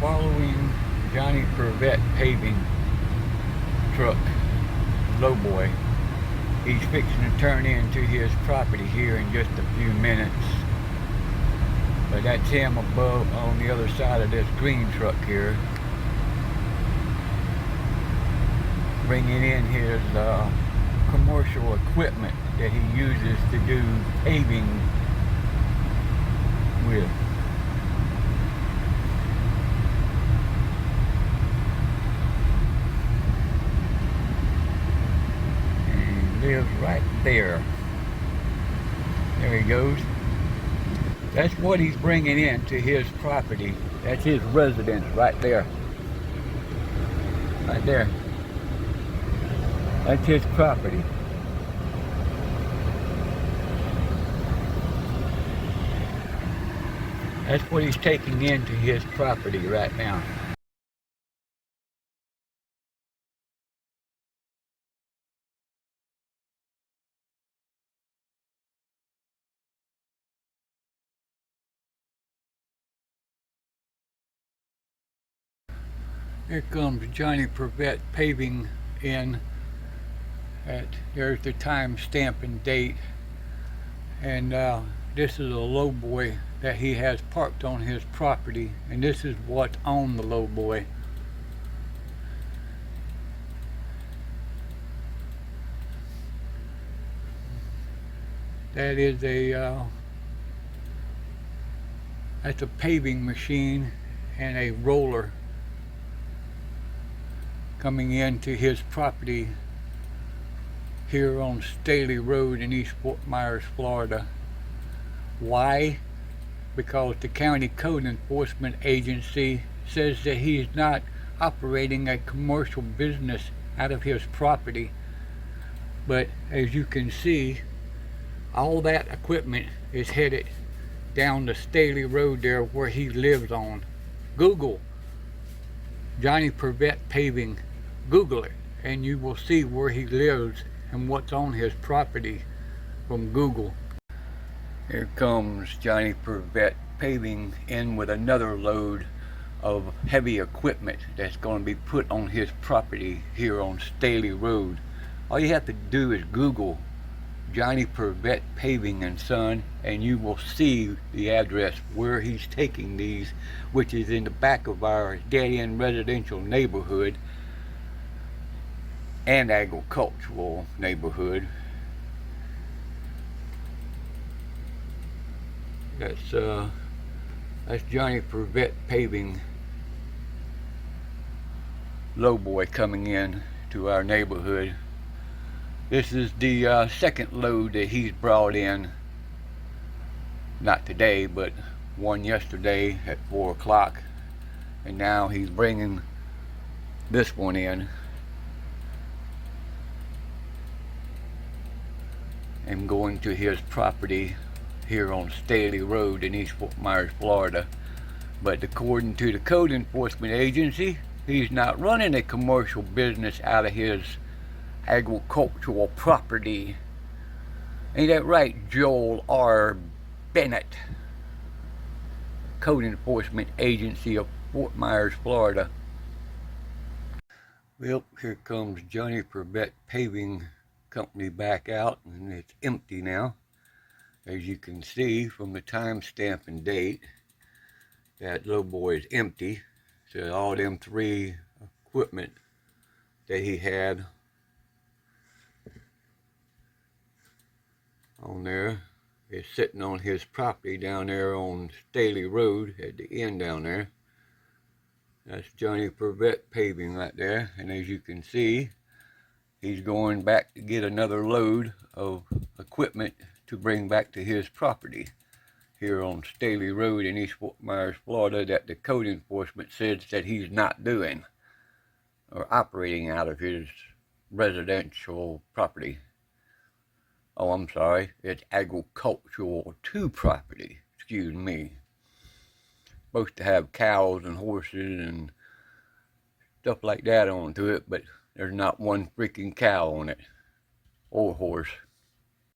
following Johnny Purvette paving truck, lowboy. He's fixing to turn into his property here in just a few minutes. But that's him above on the other side of this green truck here, bringing in his commercial equipment that he uses to do paving with. And he lives right there. There he goes. That's what he's bringing in to his property. That's his residence right there. Right there. That's his property. That's what he's taking into his property right now. Here comes Johnny Purvette paving in. There's the time stamp and date, and this is a lowboy that he has parked on his property, and this is what's on the lowboy. That is that's a paving machine and a roller coming into his property here on Staley Road in E.FORT.MYERS, Florida. Why? Because the county code enforcement agency says that he's not operating a commercial business out of his property. But as you can see, all that equipment is headed down the Staley Road there where he lives on. Google Johnny Purvette paving, Google it, and you will see where he lives and what's on his property from Google. Here comes Johnny Purvette paving in with another load of heavy equipment that's going to be put on his property here on Staley Road. All you have to do is Google Johnny Purvette Paving and Son, and you will see the address where he's taking these, which is in the back of our dead-end residential neighborhood and agricultural neighborhood. That's Johnny Purvette Paving lowboy coming in to our neighborhood. This is the second load that he's brought in, not today, but one yesterday at 4 o'clock, and now he's bringing this one in and going to his property here on Staley Road in E.FORT.MYERS, Florida. But according to the code enforcement agency, he's not running a commercial business out of his agricultural property. Ain't that right, Joel R. Bennett, code enforcement agency of Fort Myers, Florida? Well, here comes Johnny Purvette Paving Company back out, and it's empty now. As you can see from the timestamp and date, that lowboy is empty. So all them three equipment that he had on there is sitting on his property down there on Staley Road at the end down there. That's Johnny Purvette Paving right there, and as you can see, he's going back to get another load of equipment to bring back to his property here on Staley Road in E.FORT.MYERS, Florida, that the code enforcement says that he's not doing or operating out of his residential property. Oh, I'm sorry, it's agricultural 2 property, excuse me. Supposed to have cows and horses and stuff like that onto it, but there's not one freaking cow on it, or horse.